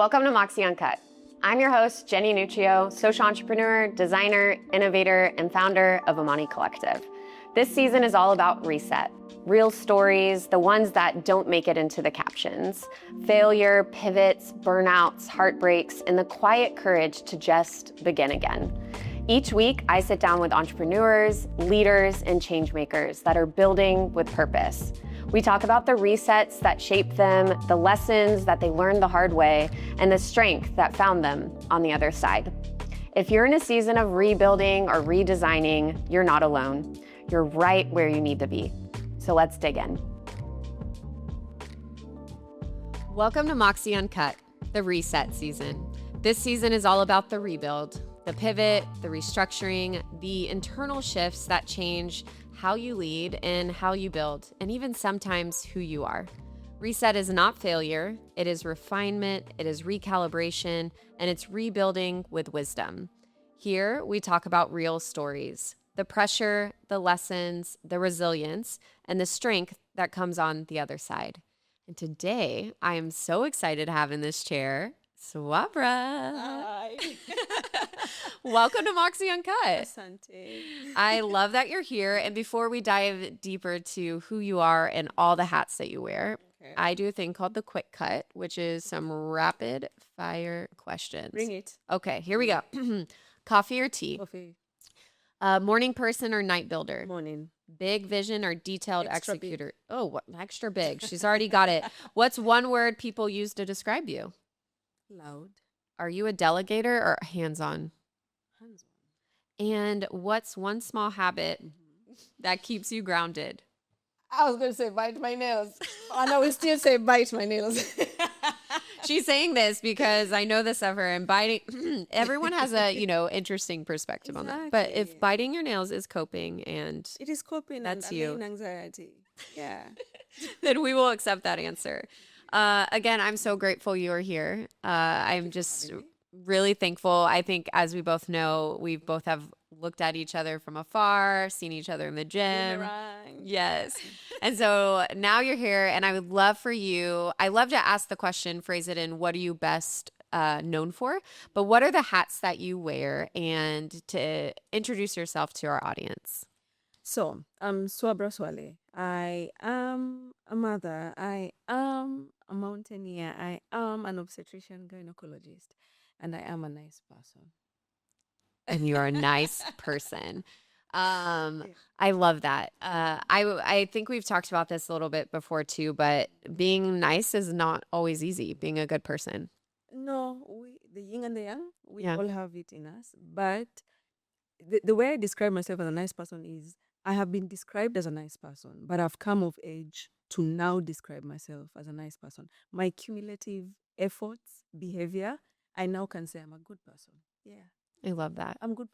Welcome to Moxie Uncut. I'm your host, Jenny Nuccio, social entrepreneur, designer, innovator, and founder of Amani Collective. This season is all about reset. Real stories, the ones that don't make it into the captions. Failure, pivots, burnouts, heartbreaks, and the quiet courage to just begin again. Each week, I sit down with entrepreneurs, leaders, and changemakers that are building with purpose. We talk about the resets that shaped them, the lessons that they learned the hard way, and the strength that found them on the other side. If you're in a season of rebuilding or redesigning, you're not alone. You're right where you need to be. So let's dig in. Welcome to Moxie Uncut, the reset season. This season is all about the rebuild, the pivot, the restructuring, the internal shifts that change how you lead and how you build, and even sometimes who you are. Reset is not failure, it is refinement, it is recalibration, and it's rebuilding with wisdom. Here, we talk about real stories, the pressure, the lessons, the resilience, and the strength that comes on the other side. And today, I am so excited to have in this chair Swabra. Hi. Welcome to Moxie Uncut. Asante. I love that you're here. And before we dive deeper to who you are and all the hats that you wear, Okay. I do a thing called the quick cut, which is some rapid fire questions. Bring it. Okay, here we go. Coffee or tea? Coffee. Morning person or night builder? Morning. Big vision or detailed Extra big. executor? Oh, what, extra big. She's already got it. What's one word people use to describe you? Loud. Are you a delegator or hands-on? Hands-on. And what's one small habit that keeps you grounded? I was going to say bite my nails. And I will still say bite my nails. She's saying this because I know this of her, and biting, everyone has a, interesting perspective on that. But if Exactly. biting your nails is coping and It is coping That's and you. allaying anxiety. Yeah. then we will accept that answer. Again, I'm so grateful you are here. I'm just really thankful. I think, as we both know, we both have looked at each other from afar, seen each other in the gym. Boomerang. Yes. And so now you're here, and I would love for you, I love to ask the question, phrase it in, what are you best known for? But what are the hats that you wear, and to introduce yourself to our audience? So, I'm Swabra Swale. I am a mother. I am a mountaineer. I am an obstetrician-gynecologist. And I am a nice person. And you're a nice person. I love that. I think we've talked about this a little bit before too, but being nice is not always easy, being a good person. No, the yin and the yang, we Yeah. all have it in us. But the way I describe myself as a nice person is I have been described as a nice person, but I've come of age to now describe myself as a nice person. My cumulative efforts, behavior, I now can say I'm a good person. Yeah, I love that. I'm good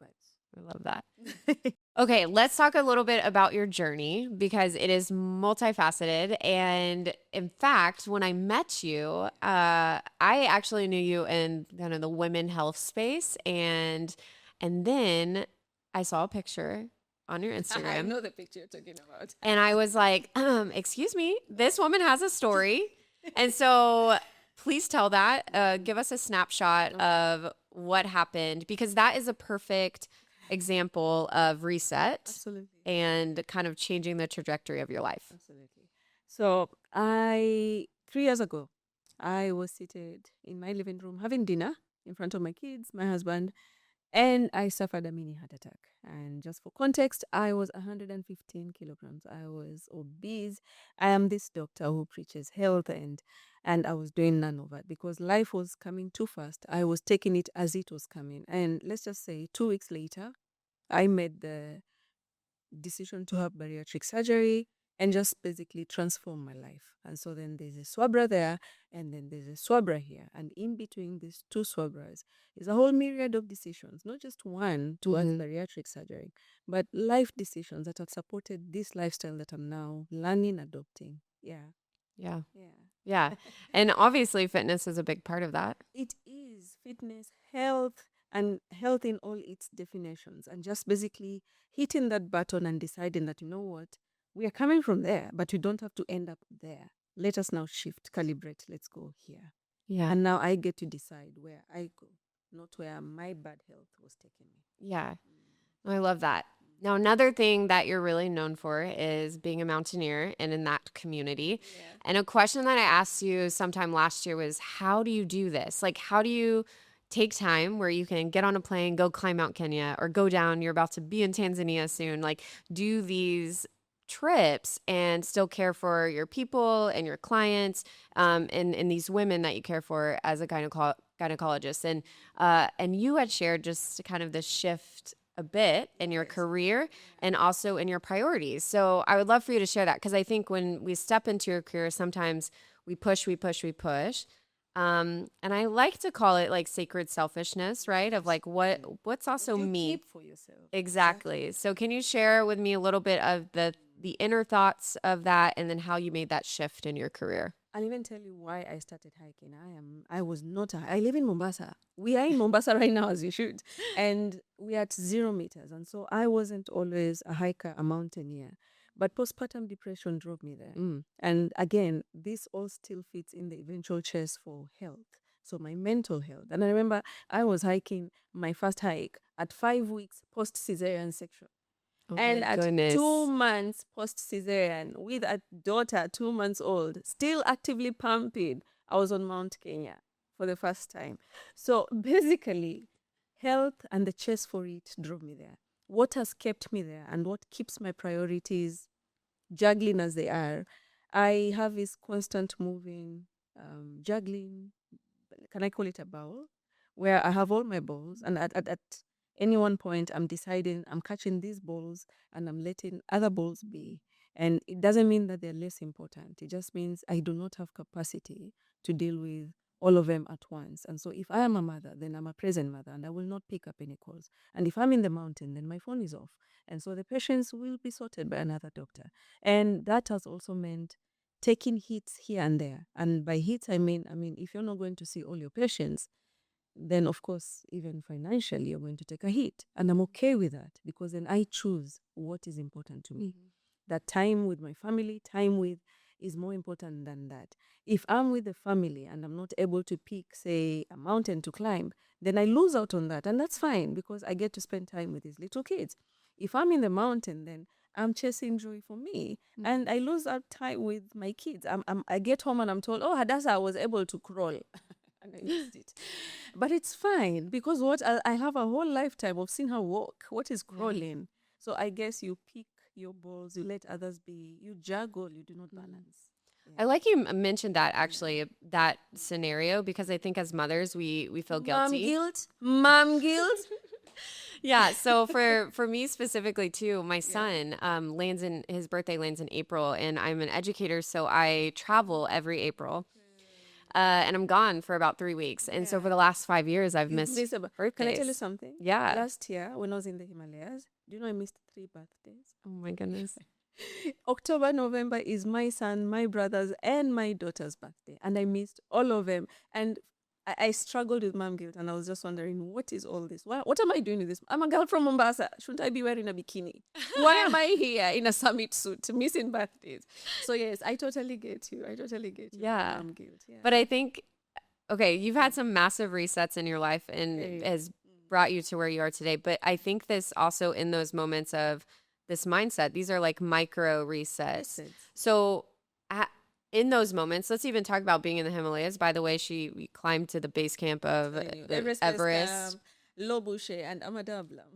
I love that. vibes. Okay, let's talk a little bit about your journey because it is multifaceted. And in fact, when I met you, I actually knew you in kind of the women health space, and then I saw a picture on your I Instagram, know the picture you're talking about. and I was like, excuse me, this woman has a story. And so please tell that. Give us a snapshot of what happened, because that is a perfect example of reset Absolutely. and kind of changing the trajectory of your life. Absolutely. So 3 years ago, I was seated in my living room having dinner in front of my kids, my husband, and I suffered a mini heart attack. And just for context, I was 115 kilograms. I was obese. I am this doctor who preaches health, and I was doing none of it because life was coming too fast. I was taking it as it was coming. And let's just say 2 weeks later, I made the decision to have bariatric surgery and just basically transform my life. And so then there's a Swabra there, and then there's a Swabra here. And in between these two Swabras is a whole myriad of decisions, not just one towards bariatric surgery, but life decisions that have supported this lifestyle that I'm now learning, adopting. Yeah. Yeah. Yeah. Yeah. And obviously fitness is a big part of that. It is fitness, health, and health in all its definitions. And just basically hitting that button and deciding that, you know what, we are coming from there, but we don't have to end up there. Let us now shift, calibrate, let's go here. Yeah. And now I get to decide where I go, not where my bad health was taking me. Yeah. I love that. Now, another thing that you're really known for is being a mountaineer and in that community. Yeah. And a question that I asked you sometime last year was, how do you do this? Like, how do you take time where you can get on a plane, go climb Mount Kenya, or go down, you're about to be in Tanzania soon, like do these trips and still care for your people and your clients, and these women that you care for as a gynecologist. And you had shared just kind of this shift a bit in your career and also in your priorities. So I would love for you to share that, because I think when we step into your career, sometimes we push. And I like to call it like sacred selfishness, right? Of like what's also You me. keep for yourself. Exactly. So can you share with me a little bit of the inner thoughts of that, and then how you made that shift in your career? I'll even tell you why I started hiking. I was not I live in Mombasa. We are in Mombasa right now, as you should. And we are at 0 meters. And so I wasn't always a hiker, a mountaineer. But postpartum depression drove me there. Mm. And again, this all still fits in the eventual chase for health. So my mental health. And I remember I was hiking my first hike at 5 weeks post cesarean section. Oh And my at goodness. 2 months post cesarean, with a daughter 2 months old, still actively pumping, I was on Mount Kenya for the first time. So basically, health and the chase for it drove me there. What has kept me there and what keeps my priorities juggling as they are, I have this constant moving, juggling. Can I call it a bowl? Where I have all my balls, and at any one point, I'm deciding I'm catching these balls and I'm letting other balls be. And it doesn't mean that they're less important. It just means I do not have capacity to deal with all of them at once. And so if I am a mother, then I'm a present mother and I will not pick up any calls. And if I'm in the mountain, then my phone is off. And so the patients will be sorted by another doctor. And that has also meant taking hits here and there. And by hits, I mean, if you're not going to see all your patients, then of course, even financially, you're going to take a hit. And I'm okay with that, because then I choose what is important to me. That time with my family, time with is more important than that. If I'm with the family and I'm not able to pick, say, a mountain to climb, then I lose out on that. And that's fine, because I get to spend time with these little kids. If I'm in the mountain, then I'm chasing joy for me, and I lose out time with my kids. I get home and I'm told, oh, Hadassah, I was able to crawl. And I missed it. But it's fine, because I have a whole lifetime of seeing her walk. What is crawling? So I guess you pick your balls, you let others be, you juggle, you do not balance. I like you mentioned that, actually, that scenario, because I think as mothers we feel guilty. Mom guilt. Yeah. So for me specifically too, my son his birthday lands in April, and I'm an educator, so I travel every April. And I'm gone for about 3 weeks. And so for the last 5 years, I've missed birthdays. Can I tell you something? Yeah. Last year, when I was in the Himalayas, do you know I missed 3 birthdays? Oh my goodness. October, November is my son, my brother's, and my daughter's birthday. And I missed all of them. And I struggled with mom guilt, and I was just wondering, what is all this? What am I doing with this? I'm a girl from Mombasa. Shouldn't I be wearing a bikini? Why am I here in a summit suit missing birthdays? So yes, I totally get you. Yeah. Mom guilt. Yeah. But I think, okay, you've had some massive resets in your life, and it has brought you to where you are today. But I think this also, in those moments of this mindset, these are like micro resets. So in those moments, let's even talk about being in the Himalayas. By the way, we climbed to the base camp of the Everest. Lobushe and Amadablam.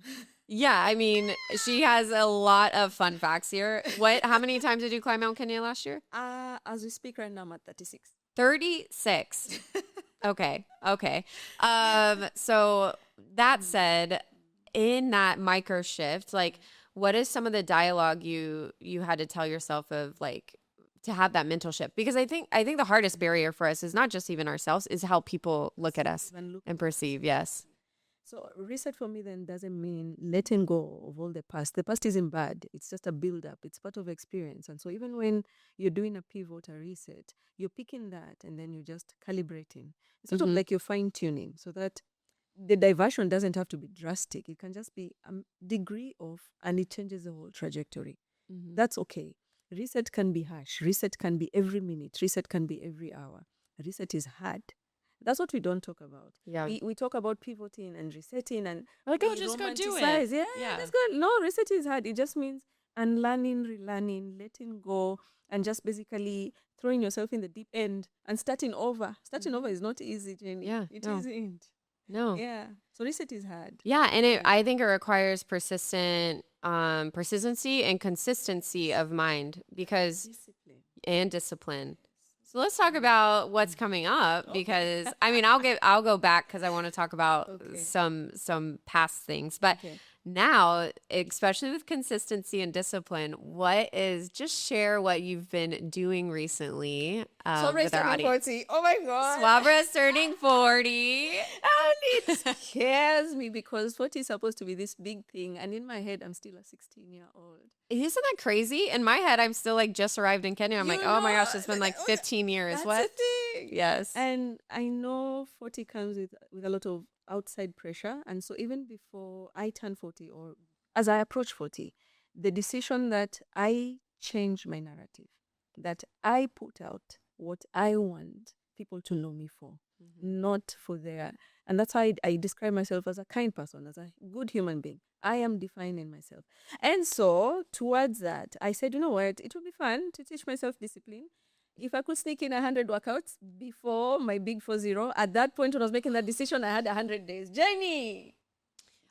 Yeah, I mean, she has a lot of fun facts here. How many times did you climb Mount Kenya last year? As we speak right now, I'm at 36. 36. Okay. So that said, in that micro shift, like, what is some of the dialogue you had to tell yourself of, like, to have that mental shift? Because I think the hardest barrier for us is not just even ourselves, is how people look at us and perceive. Yes. So reset for me then doesn't mean letting go of all the past. The past isn't bad. It's just a build-up. It's part of experience. And so even when you're doing a pivot or reset, you're picking that and then you're just calibrating. It's sort of like you're fine-tuning, so that the diversion doesn't have to be drastic. It can just be a degree of, and it changes the whole trajectory. That's okay. Reset can be harsh. Reset can be every minute. Reset can be every hour. Reset is hard. That's what we don't talk about. Yeah. We talk about pivoting and resetting and Like, oh, we just go do romanticize. it. Yeah, Yeah. let's go. No, resetting is hard. It just means unlearning, relearning, letting go, and just basically throwing yourself in the deep end and starting over. Starting over is not easy, Jenny. Yeah, It no. isn't. No. Yeah. So reset is hard. Yeah, and I think it requires persistency and consistency of mind and discipline. So let's talk about what's coming up because I mean I'll go back because I want to talk about some past things, but now, especially with consistency and discipline, just share what you've been doing recently with our audience. 40. Oh my God. Swabra's turning 40. And it scares me because 40 is supposed to be this big thing. And in my head, I'm still a 16-year-old. Isn't that crazy? In my head, I'm still like just arrived in Kenya. I'm like, oh my gosh, it's been like 15 years. That's What? the thing. Yes. And I know 40 comes with a lot of outside pressure. And so even before I turn 40 or as I approach 40, the decision that I change my narrative, that I put out what I want people to know me for, not for their... And that's how I describe myself as a kind person, as a good human being. I am defining myself. And so towards that, I said, you know what, it would be fun to teach myself discipline. If I could sneak in 100 workouts before my big 40, at that point when I was making that decision, I had 100 days. Jenny!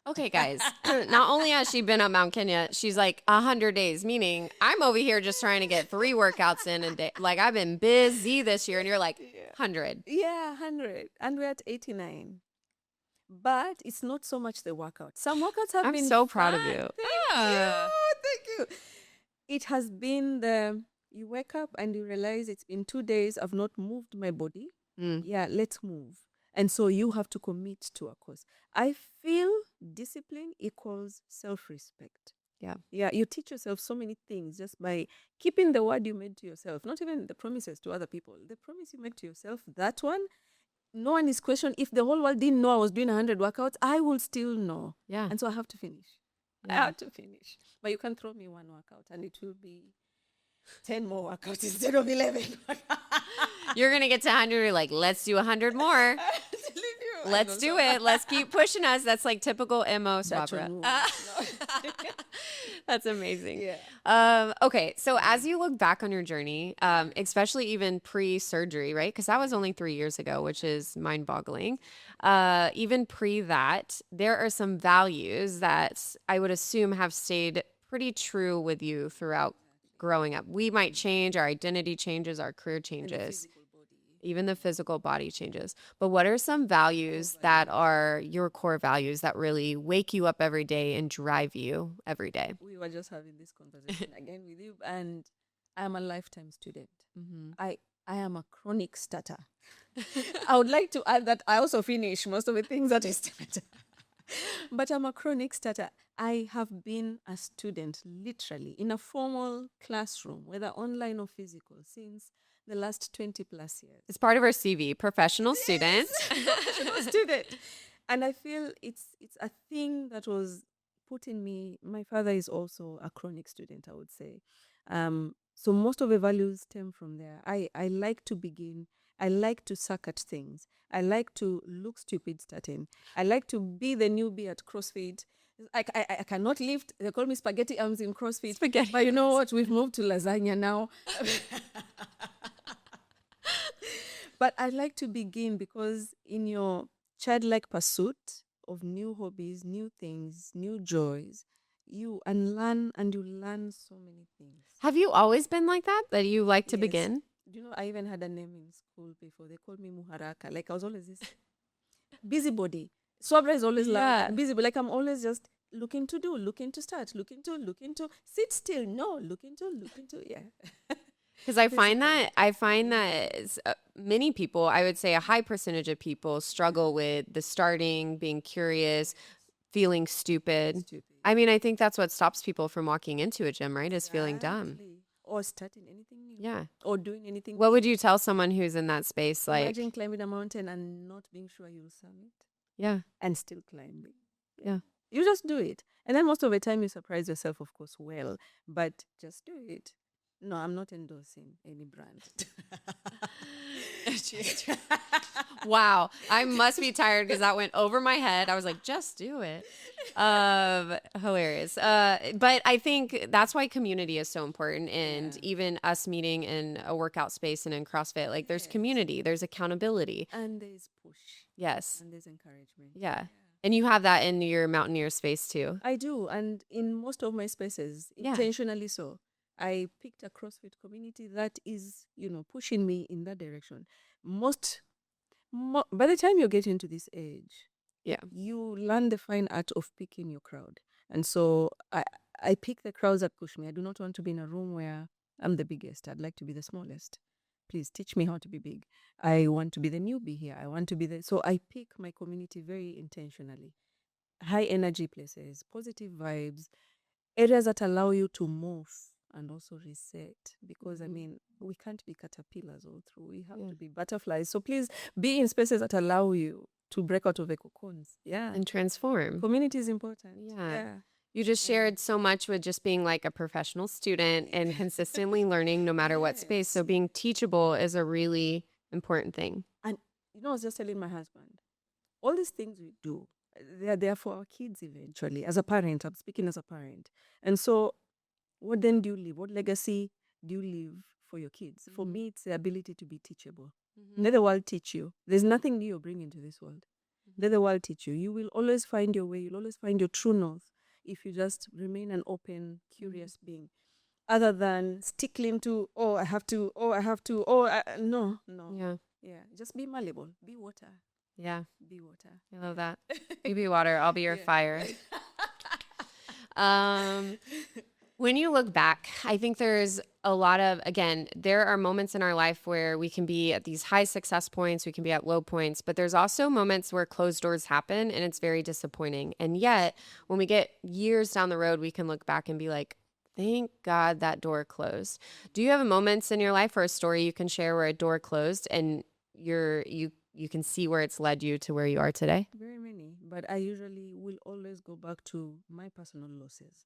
Okay, guys, not only has she been up Mount Kenya, she's like 100 days, meaning I'm over here just trying to get 3 workouts in a day. Like I've been busy this year and you're like 100. Yeah, 100. And we're at 89. But it's not so much the workout. Some workouts have been I'm so proud of fun. you. Thank you. It has been you wake up and you realize it's been 2 days, I've not moved my body. Yeah, let's move. And so you have to commit to a cause. I feel discipline equals self-respect. Yeah. Yeah, you teach yourself so many things just by keeping the word you made to yourself, not even the promises to other people. The promise you make to yourself, that one, no one is questioned. If the whole world didn't know I was doing 100 workouts, I will still know. Yeah. And so I have to finish. Yeah. I have to finish. But you can throw me one workout and it will be 10 more workouts instead of 11. You're going to get to 100. You're like, let's do 100 more. Let's do it. Let's keep pushing us. That's like typical MO Swabra. That's amazing. Yeah. Okay. So as you look back on your journey, especially even pre-surgery, right? Because that was only 3 years ago, which is mind-boggling. Even pre that, there are some values that I would assume have stayed pretty true with you throughout growing up. We might change, our identity changes, our career changes. Even the physical body changes. But what are some values that are your core values that really wake you up every day and drive you every day? We were just having this conversation again with you, and I'm a lifetime student. I am a chronic starter. I would like to add that I also finish most of the things that I start. But I'm a chronic starter. I have been a student, literally, in a formal classroom, whether online or physical, since the last 20 plus years. It's part of our CV, professional student. Professional student. And I feel it's a thing that was put in me. My father is also a chronic student, I would say. So most of the values stem from there. I like to begin. I like to suck at things. I like to look stupid starting. I like to be the newbie at CrossFit. I cannot lift. They call me spaghetti arms in CrossFit. Spaghetti. But you know what? We've moved to lasagna now. But I like to begin because in your childlike pursuit of new hobbies, new things, new joys, you unlearn and you learn so many things. Have you always been like that you like to Yes. begin? Do you know, I even had a name in school before. They called me Muharaka. Like I was always this busybody. Swabra is always loud. Busybody. Like I'm always just looking to do, looking to start, looking to sit still. No, looking to, yeah. Because I find that many people, I would say a high percentage of people struggle with the starting, being curious, feeling stupid. I mean, I think that's what stops people from walking into a gym, right? Is feeling dumb. Or starting anything new. Yeah. Or doing anything What would you tell someone who's in that space? Like, imagine climbing a mountain and not being sure you'll summit. Yeah. And still climbing. Yeah. You just do it. And then most of the time you surprise yourself, of course, well. But just do it. No, I'm not endorsing any brand. Wow. I must be tired because that went over my head. I was like, just do it. Hilarious. But I think that's why community is so important. And even us meeting in a workout space and in CrossFit, like there's community, there's accountability. And there's push. Yes. And there's encouragement. Yeah. And you have that in your mountaineer space too. I do. And in most of my spaces, intentionally so. I picked a CrossFit community that is, pushing me in that direction. By the time you get into this age, you learn the fine art of picking your crowd. And so I pick the crowds that push me. I do not want to be in a room where I'm the biggest. I'd like to be the smallest. Please teach me how to be big. I want to be the newbie here. I want to be so I pick my community very intentionally. High energy places, positive vibes, areas that allow you to move and also reset. Because we can't be caterpillars all through. We have to be butterflies. So please be in spaces that allow you to break out of the cocoons. Yeah. And transform. Community is important. Yeah. You just shared so much with just being like a professional student and consistently learning no matter what space. So being teachable is a really important thing. And I was just telling my husband, all these things we do, they're there for our kids eventually. As a parent, I'm speaking as a parent. And so what then do you leave? What legacy do you leave for your kids? For me, it's the ability to be teachable. Let the world teach you. There's nothing new you bring into this world. Let the world teach you. You will always find your way. You'll always find your true north if you just remain an open, curious being. Other than stickling to, no. Yeah. Just be malleable. Be water. Yeah. Be water. I love that. You be water. I'll be your fire. When you look back, I think there's a lot of, again, there are moments in our life where we can be at these high success points, we can be at low points, but there's also moments where closed doors happen and it's very disappointing. And yet, when we get years down the road, we can look back and be like, thank God that door closed. Do you have moments in your life or a story you can share where a door closed and you can see where it's led you to where you are today? Very many, but I usually will always go back to my personal losses.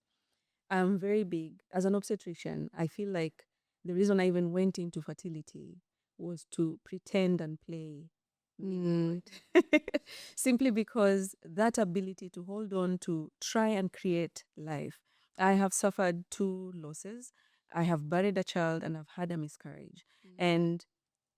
I'm very big. As an obstetrician, I feel like the reason I even went into fertility was to pretend and play. Simply because that ability to hold on to try and create life. I have suffered 2 losses. I have buried a child and I've had a miscarriage. And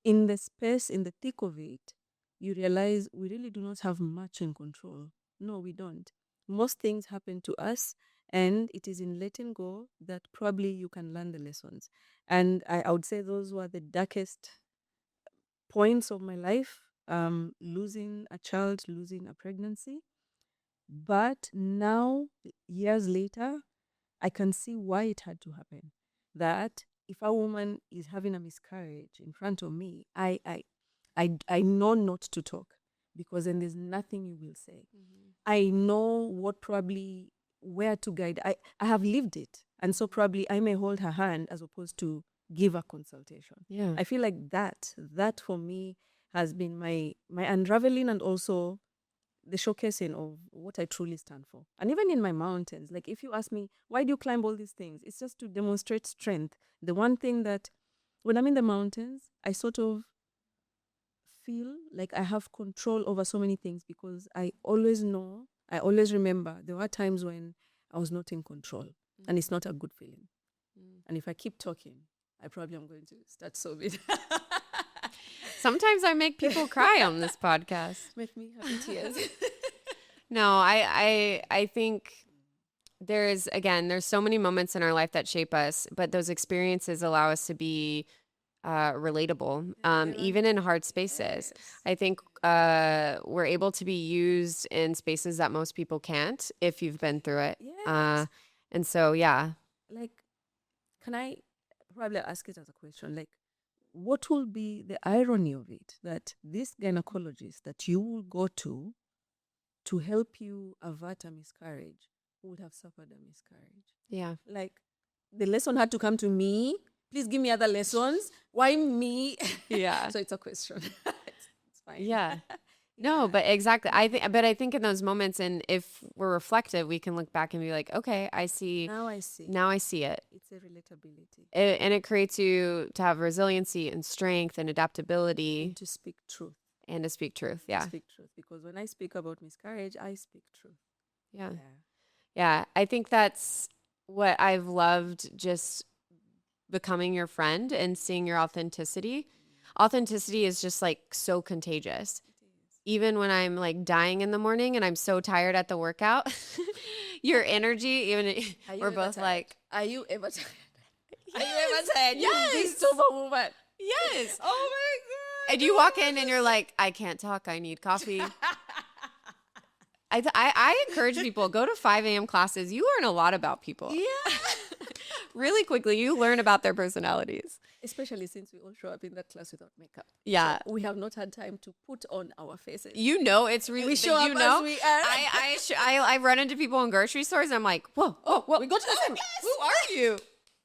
in the space, in the thick of it, you realize we really do not have much in control. No, we don't. Most things happen to us, and it is in letting go that probably you can learn the lessons. And I would say those were the darkest points of my life, losing a child, losing a pregnancy. But now, years later, I can see why it had to happen. That if a woman is having a miscarriage in front of me, I know not to talk, because then there's nothing you will say. I know where to guide. I have lived it. And so probably I may hold her hand as opposed to give a consultation. Yeah. I feel like that for me has been my unraveling, and also the showcasing of what I truly stand for. And even in my mountains, like if you ask me, why do you climb all these things? It's just to demonstrate strength. The one thing that when I'm in the mountains, I sort of feel like I have control over so many things, because I always remember there were times when I was not in control, and it's not a good feeling. And if I keep talking, I probably am going to start sobbing. Sometimes I make people cry on this podcast. Make me happy tears. No, I think there's so many moments in our life that shape us, but those experiences allow us to be relatable, even in hard spaces. I think we're able to be used in spaces that most people can't if you've been through it. And so, yeah. Like, can I probably ask it as a question? Like, what will be the irony of it that this gynecologist that you will go to help you avert a miscarriage would have suffered a miscarriage? Yeah. Like, the lesson had to come to me. Please give me other lessons. Why me? Yeah. So it's a question. It's fine. Yeah. No, but exactly. I think in those moments, and if we're reflective, we can look back and be like, okay, I see. Now I see. Now I see it. It's a relatability. And it creates you to have resiliency and strength and adaptability. And to speak truth. And to speak truth. Yeah. Speak truth. Because when I speak about miscarriage, I speak truth. Yeah. Yeah. Yeah. I think that's what I've loved, just becoming your friend and seeing your authenticity. Authenticity is just like so contagious. Even when I'm like dying in the morning and I'm so tired at the workout, your energy, we're both like, are you ever tired? yes, Are you ever tired? yes, You this superwoman. yes. Oh my God. And you walk in and you're like, I can't talk. I need coffee. I encourage people, go to 5 a.m. classes. You learn a lot about people. Yeah. Really quickly, you learn about their personalities. Especially since we all show up in that class without makeup. Yeah. So we have not had time to put on our faces. You know, it's really, We show you up know, as we are. I run into people in grocery stores. And I'm like, whoa, We go to the same. who are you?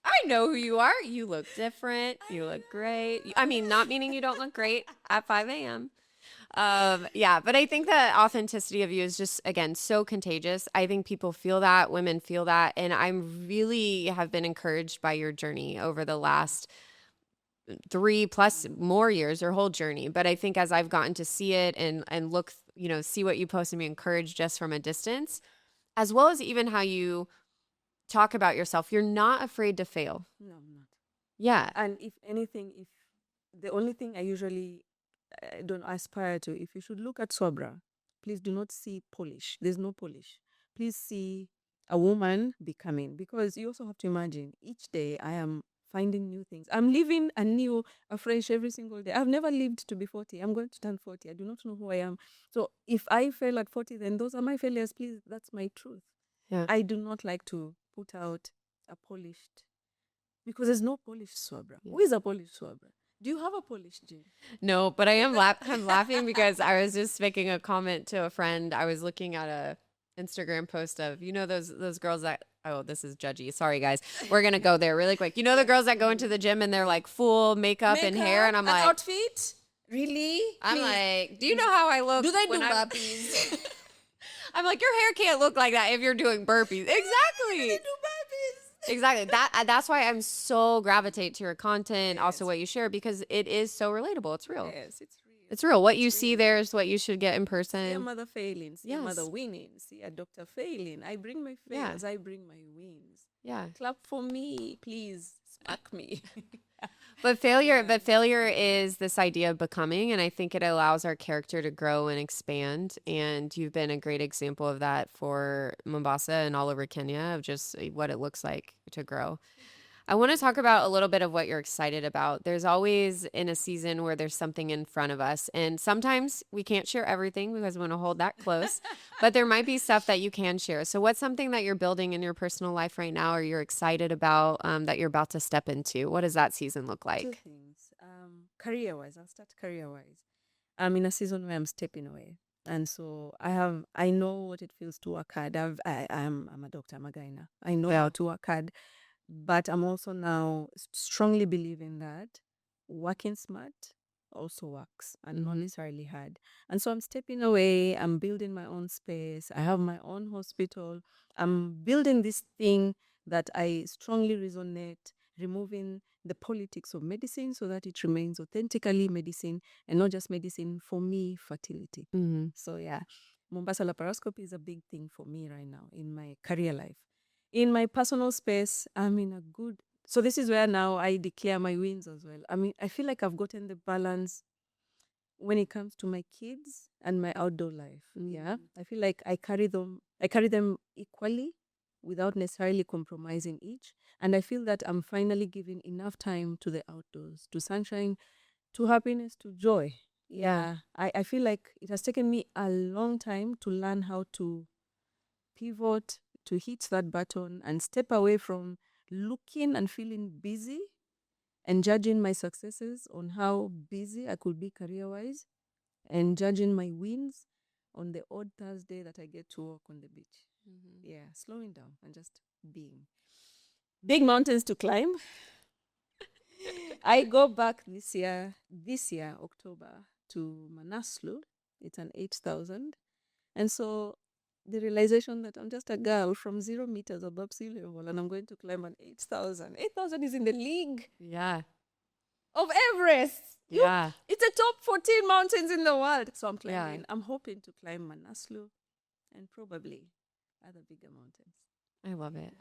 I know who you are. You look different. You look great. I mean, not meaning you don't look great at 5 a.m. Yeah, but I think the authenticity of you is just, again, so contagious. I think people feel that, women feel that. And I'm really have been encouraged by your journey over the last 3+ more years, your whole journey. But I think as I've gotten to see it and look, see what you post and be encouraged just from a distance, as well as even how you talk about yourself, you're not afraid to fail. No, I'm not. Yeah. And if anything, if the only thing I usually don't aspire to, if you should look at Swabra, please do not see polish. There's no polish. Please see a woman becoming, because you also have to imagine each day I am finding new things. I'm living anew, afresh every single day. I've never lived to be 40. I'm going to turn 40. I do not know who I am. So if I fail at 40, then those are my failures. Please, that's my truth. Yeah. I do not like to put out a polished, because there's no polished Swabra. Yeah. Who is a polished Swabra? Do you have a polished Jane? No, but I am I'm laughing because I was just making a comment to a friend. I was looking at a Instagram post of, those girls that, oh, this is judgy. Sorry, guys. We're going to go there really quick. The girls that go into the gym and they're like full makeup and hair. And I'm like, outfit? Really? I'm Please. like, do you know how I look? Do they do when burpees? I'm like, your hair can't look like that if you're doing burpees. Exactly. They do burpees. Exactly. That's why I'm so gravitate to your content, also what you share, because it is so relatable. It's real. Yes, it's real. It's real. What you see there is what you should get in person. See a mother failing, see a Yes. mother winning, see a doctor failing. I bring my fails, I bring my wins. Yeah. Clap for me, please. Smack me. But failure is this idea of becoming, and I think it allows our character to grow and expand. And you've been a great example of that for Mombasa and all over Kenya, of just what it looks like to grow. I want to talk about a little bit of what you're excited about. There's always in a season where there's something in front of us, and sometimes we can't share everything because we want to hold that close, but there might be stuff that you can share. So what's something that you're building in your personal life right now, or you're excited about, that you're about to step into? What does that season look like? Two things. Career-wise, I'll start career-wise. I'm in a season where I'm stepping away. And so I know what it feels to work hard. I'm a doctor, I'm a gyna. I know how to work hard. But I'm also now strongly believing that working smart also works and not necessarily hard. And so I'm stepping away. I'm building my own space. I have my own hospital. I'm building this thing that I strongly resonate, removing the politics of medicine so that it remains authentically medicine and not just medicine, for me, fertility. Mm-hmm. So yeah, Mombasa laparoscopy is a big thing for me right now in my career life. In my personal space, I'm in a good... So this is where now I declare my wins as well. I mean, I feel like I've gotten the balance when it comes to my kids and my outdoor life. Yeah. I feel like I carry them equally without necessarily compromising each. And I feel that I'm finally giving enough time to the outdoors, to sunshine, to happiness, to joy. Yeah. I feel like it has taken me a long time to learn how to pivot, to hit that button and step away from looking and feeling busy and judging my successes on how busy I could be career-wise, and judging my wins on the odd Thursday that I get to walk on the beach. Mm-hmm. Yeah, slowing down and just being. Big mountains to climb. I go back this year, October, to Manaslu. It's an 8,000. And so the realization that I'm just a girl from 0 meters above sea level and I'm going to climb an 8,000. 8,000 is in the league. Yeah. of Everest. Yeah. It's the top 14 mountains in the world. So I'm Yeah. climbing. I'm hoping to climb Manaslu and probably other bigger mountains. I love it.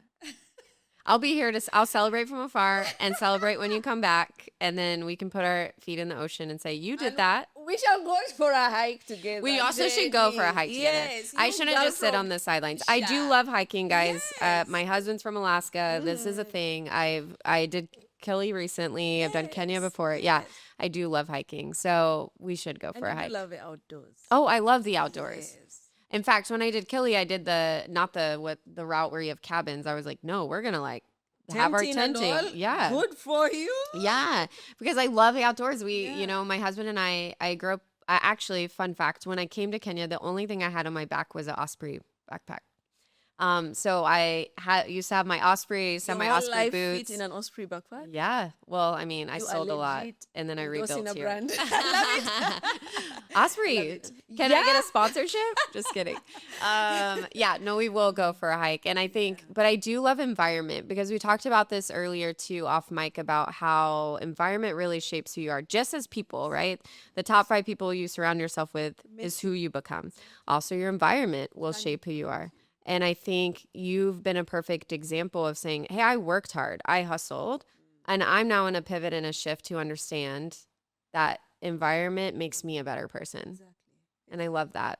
I'll be here I'll celebrate from afar and celebrate when you come back. And then we can put our feet in the ocean and say, you did that. We shall go for a hike together. We also should go for a hike together. Yes, I you shouldn't girl just sit from on the sidelines. I do Sha. love hiking, guys. Yes. My husband's from Alaska. This is a thing. I did Kili recently. I've done Kenya before. Yeah, I do love hiking. So we should go for a hike. I love the outdoors. Oh, I love the outdoors. Yes. In fact, when I did Kili, I did the route where you have cabins. I was like, no, we're gonna have our Tenting and tenting. all? Yeah. Good for you. Yeah. Because I love the outdoors. My husband and I grew up, actually, fun fact, when I came to Kenya, the only thing I had on my back was an Osprey backpack. So I used to have my Osprey, used to have my Osprey life boots. fit in an Osprey backpack. Yeah. Well, I mean, I You are sold a lot legit and then I endorsing rebuilt a here. brand. I love it. Osprey, it. can I get a sponsorship? Just kidding. Yeah, no, we will go for a hike. And I think, but I do love environment because we talked about this earlier too off mic about how environment really shapes who you are, just as people, right? The top 5 people you surround yourself with is who you become. Also, your environment will shape who you are. And I think you've been a perfect example of saying, hey, I worked hard, I hustled, and I'm now in a pivot and a shift to understand that environment makes me a better person. Exactly. And I love that.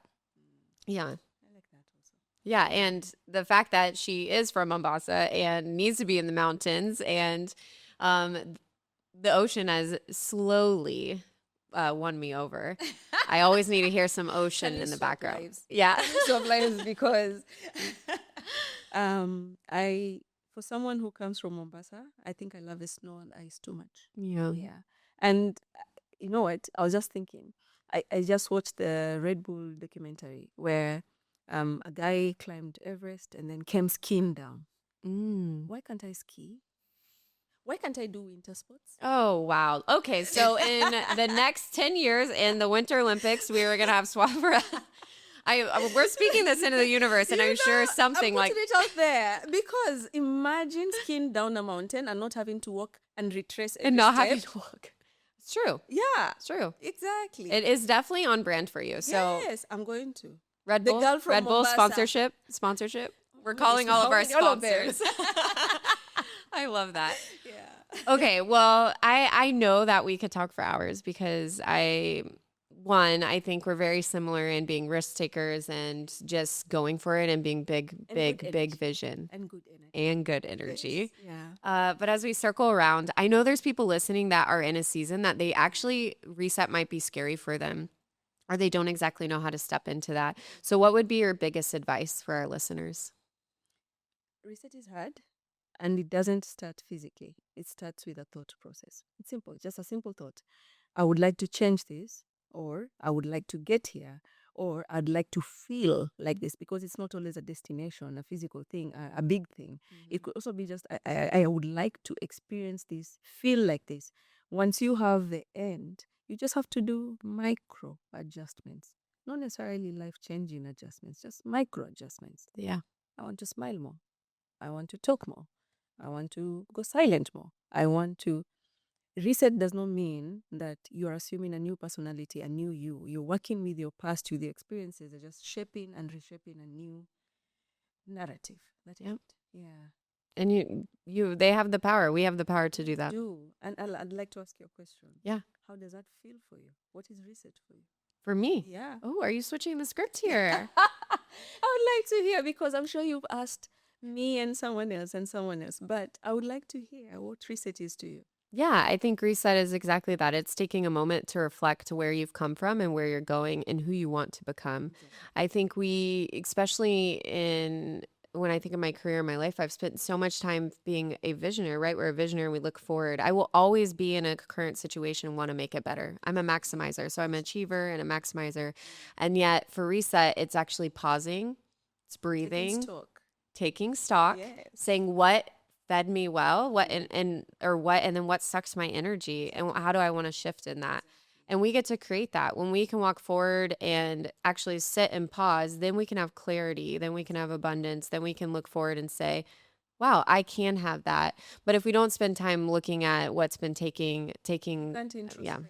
Yeah. I like that also. Yeah. And the fact that she is from Mombasa and needs to be in the mountains and the ocean has slowly won me over. I always need to hear some ocean in the background. Lives. Yeah. Swap lives because for someone who comes from Mombasa, I think I love the snow and ice too much. Yeah. Yeah. And you know what? I was just thinking, I just watched the Red Bull documentary where a guy climbed Everest and then came skiing down. Why can't I ski? Why can't I do winter sports? Oh, wow. Okay. So in the next 10 years in the Winter Olympics, we were going to have Swabra. We're speaking this into the universe, and I'm sure something I'm like putting it out there because imagine skiing down a mountain and not having to walk and retrace every and not step. having to walk. It's true. Yeah, It's true. exactly. It is definitely on brand for you. So yes, I'm going to. Red The Bull, girl from Red Bull Mombasa. sponsorship. We're calling all of our sponsors. I love that. Yeah. Okay, well, I know that we could talk for hours because I think we're very similar in being risk takers and just going for it and being big vision And good energy. and good energy. Yes. Yeah. But as we circle around, I know there's people listening that are in a season that they actually reset might be scary for them or they don't exactly know how to step into that. So what would be your biggest advice for our listeners? Reset is hard. And it doesn't start physically. It starts with a thought process. It's simple, just a simple thought. I would like to change this, or I would like to get here, or I'd like to feel like this, because it's not always a destination, a physical thing, a big thing. It could also be just, I would like to experience this, feel like this. Once you have the end, you just have to do micro adjustments, not necessarily life-changing adjustments, just micro adjustments. Yeah. I want to smile more. I want to talk more. I want to go silent more. I want to... Reset does not mean that you're assuming a new personality, a new you. You're working with your past, with your experiences, are just shaping and reshaping a new narrative. That's it. Yeah. And they have the power. We have the power to do that. Do. And I'd like to ask you a question. Yeah. How does that feel for you? What is reset for you? For me? Yeah. Oh, are you switching the script here? I would like to hear, because I'm sure you've asked me and someone else, but I would like to hear what reset is to you. Yeah, I think reset is exactly that. It's taking a moment to reflect where you've come from and where you're going and who you want to become. Exactly. I think especially when I think of my career, my life, I've spent so much time being a visionary, right? We're a visionary and we look forward. I will always be in a current situation and want to make it better. I'm a maximizer. So I'm an achiever and a maximizer. And yet for reset, it's actually pausing, it's breathing, taking stock, Yes. saying what fed me well, and then what sucks my energy, and how do I want to shift in that. And we get to create that. When we can walk forward and actually sit and pause, then we can have clarity, then we can have abundance, then we can look forward and say, wow, I can have that. But if we don't spend time looking at what's been taking, Can't introspect, yeah, then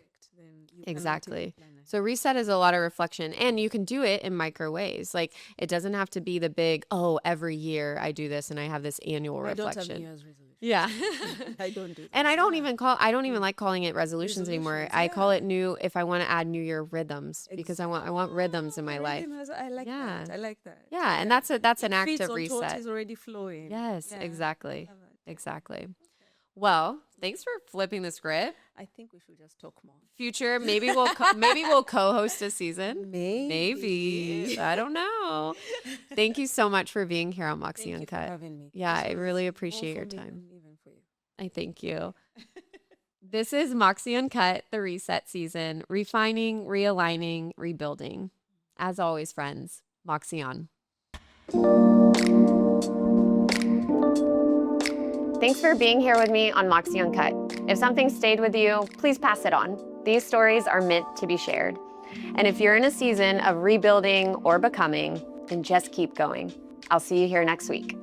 you cannot exactly. even plan ahead. So reset is a lot of reflection, and you can do it in micro ways. Like it doesn't have to be the big, oh, every year I do this and I have this annual I don't have reflection. New Year's resolution. Yeah. I don't do that. And I don't even like calling it resolutions anymore. Resolutions, I call yeah. it if I want to add New Year rhythms, because I want rhythms in my life. I like Yeah. that. I like that. Yeah, and that's an It fits active on reset. what is already flowing. Yes, Yeah, exactly. love it. Exactly. Well, thanks for flipping the script. I think we should just talk more. Future, maybe we'll co-host a season. Maybe. I don't know. Thank you so much for being here on Moxie Thank you for Uncut. having me. Yeah, This I was really more appreciate your for me time. than even for you. I thank you. This is Moxie Uncut, the reset season, refining, realigning, rebuilding. As always, friends, Moxie on. Thanks for being here with me on Moxie Uncut. If something stayed with you, please pass it on. These stories are meant to be shared. And if you're in a season of rebuilding or becoming, then just keep going. I'll see you here next week.